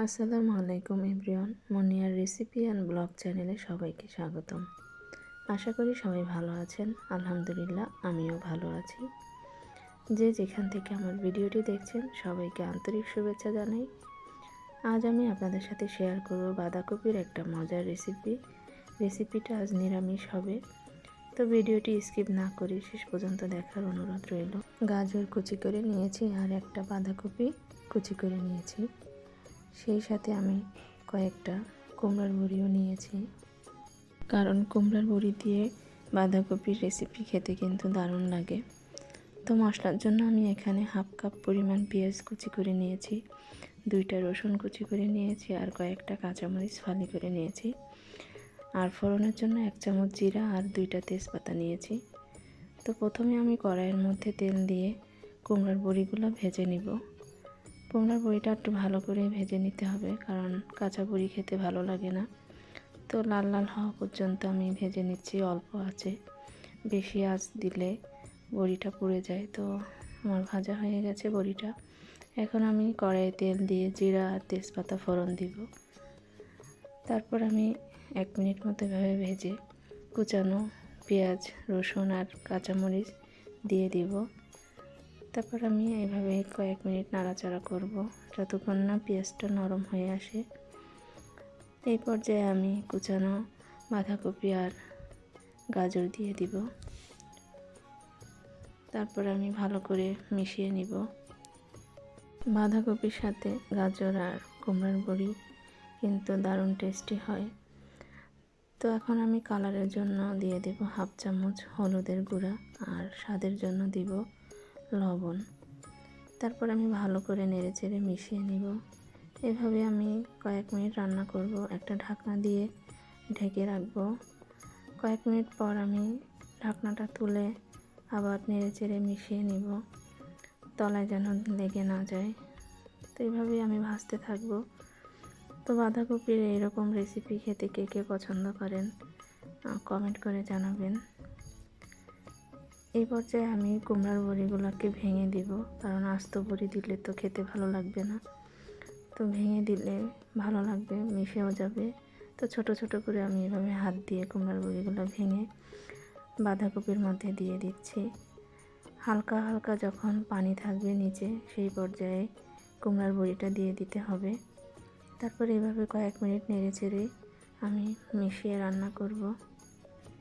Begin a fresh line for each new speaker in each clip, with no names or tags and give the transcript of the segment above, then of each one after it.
আসসালামু আলাইকুম everyone. Meunière recipe and blog চ্যানেলে সবাইকে স্বাগতম। আশা করি সবাই ভালো আছেন। আলহামদুলিল্লাহ আমিও ভালো আছি। যে যেখান থেকে আমার ভিডিওটি দেখছেন সবাইকে আন্তরিক শুভেচ্ছা জানাই। আজ আমি আপনাদের সাথে শেয়ার করব বাঁধাকপির একটা মজার রেসিপিটা আজ নিরামিষ হবে, তো ভিডিওটি স্কিপ না করে শেষ পর্যন্ত দেখার অনুরোধ রইল। গাজর কুচি করে নিয়েছি আর একটা বাঁধাকপি কুচি করে নিয়েছি। সেই সাথে আমি কয়েকটা কুমড়ার বড়িও নিয়েছি, কারণ কুমড়ার বড়ি দিয়ে বাঁধাকপির রেসিপি খেতে কিন্তু দারুণ লাগে। তো মশলার জন্য আমি এখানে হাফ কাপ পরিমাণ পেঁয়াজ কুচি করে নিয়েছি, 2টা রসুন কুচি করে নিয়েছি আর কয়েকটা কাঁচামরিচ ফালি করে নিয়েছি। আর ফোড়নের জন্য 1 চামচ জিরা আর 2টা তেজপাতা নিয়েছি। তো প্রথমে আমি কড়াইয়ের মধ্যে তেল দিয়ে কুমড়ার বড়িগুলো ভেজে নিব। কুমড়ার বড়িটা একটু ভালো করে ভেজে নিতে হবে, কারণ কাঁচা বড়ি খেতে ভালো লাগে না। তো লাল লাল হওয়া পর্যন্ত আমি ভেজে নিচ্ছি অল্প আঁচে। বেশি আঁচ দিলে বড়িটা পুড়ে যায়। তো আমার ভাজা হয়ে গেছে বড়িটা। এখন আমি কড়াইয়ে তেল দিয়ে জিরা আর তেজপাতা ফোড়ন দিব। তারপর আমি 1 মিনিট মতো এভাবে ভেজে কুচানো পেঁয়াজ, রসুন আর কাঁচামরিচ দিয়ে দিব। তারপর আমি এইভাবে কয়েক মিনিট নাড়াচাড়া করব যতক্ষণ না পেঁয়াজটা নরম হয়ে আসে। এই পর্যায়ে আমি কুচানো বাঁধাকপি আর গাজর দিয়ে দিব। তারপর আমি ভালো করে মিশিয়ে নিব। বাঁধাকপির সাথে গাজর আর কুমড়ার বড়ি কিন্তু দারুণ টেস্টি হয়। তো এখন আমি কালারের জন্য দিয়ে দেব হাফ চামচ হলুদের গুঁড়া আর স্বাদের জন্য দিব লবণ। তারপর আমি ভালো করে নেড়েচেড়ে মিশিয়ে নিব। এভাবে আমি কয়েক মিনিট রান্না করব, একটা ঢাকনা দিয়ে ঢেকে রাখবো। কয়েক মিনিট পর আমি ঢাকনাটা তুলে আবার নেড়েচেড়ে মিশিয়ে নিব, তলায় যেন লেগে না যায়। তো এইভাবেই আমি ভাজতে থাকব। তো বাঁধাকপির এইরকম রেসিপি খেতে কে কে পছন্দ করেন কমেন্ট করে জানাবেন। এই পর্যায়ে আমি কুমড়ার বড়িগুলোকে ভেঙে দিব, কারণ আস্ত বড়ি দিলে তো খেতে ভালো লাগবে না। তো ভেঙে দিলে ভালো লাগবে, মিশেও যাবে। তো ছোট ছোট করে আমি এভাবে হাত দিয়ে কুমড়ার বড়িগুলো ভেঙে বাঁধাকপির মধ্যে দিয়ে দিচ্ছি। হালকা হালকা যখন পানি থাকবে নিচে, সেই পর্যায়ে কুমড়ার বড়িটা দিয়ে দিতে হবে। তারপর এভাবে কয়েক মিনিট নেড়েচেড়ে আমি মিশিয়ে রান্না করব।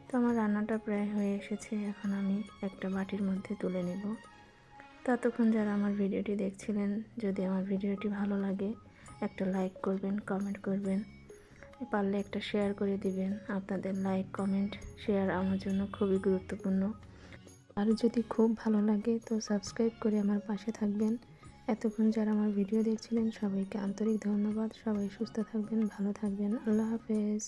তো আমার রান্নাটা প্রায় হয়ে এসেছে। এখন আমি একটা বাটির মধ্যে তুলে নেব। ততক্ষণ যারা আমার ভিডিওটি দেখছিলেন, যদি আমার ভিডিওটি ভালো লাগে একটা লাইক করবেন, কমেন্ট করবেন, পারলে একটা শেয়ার করে দিবেন। আপনাদের লাইক, কমেন্ট, শেয়ার আমার জন্য খুবই গুরুত্বপূর্ণ। আর যদি খুব ভালো লাগে তো সাবস্ক্রাইব করে আমার পাশে থাকবেন। এতক্ষণ যারা আমার ভিডিও দেখছিলেন সবাইকে আন্তরিক ধন্যবাদ। সবাই সুস্থ থাকবেন, ভালো থাকবেন। আল্লাহ হাফেজ।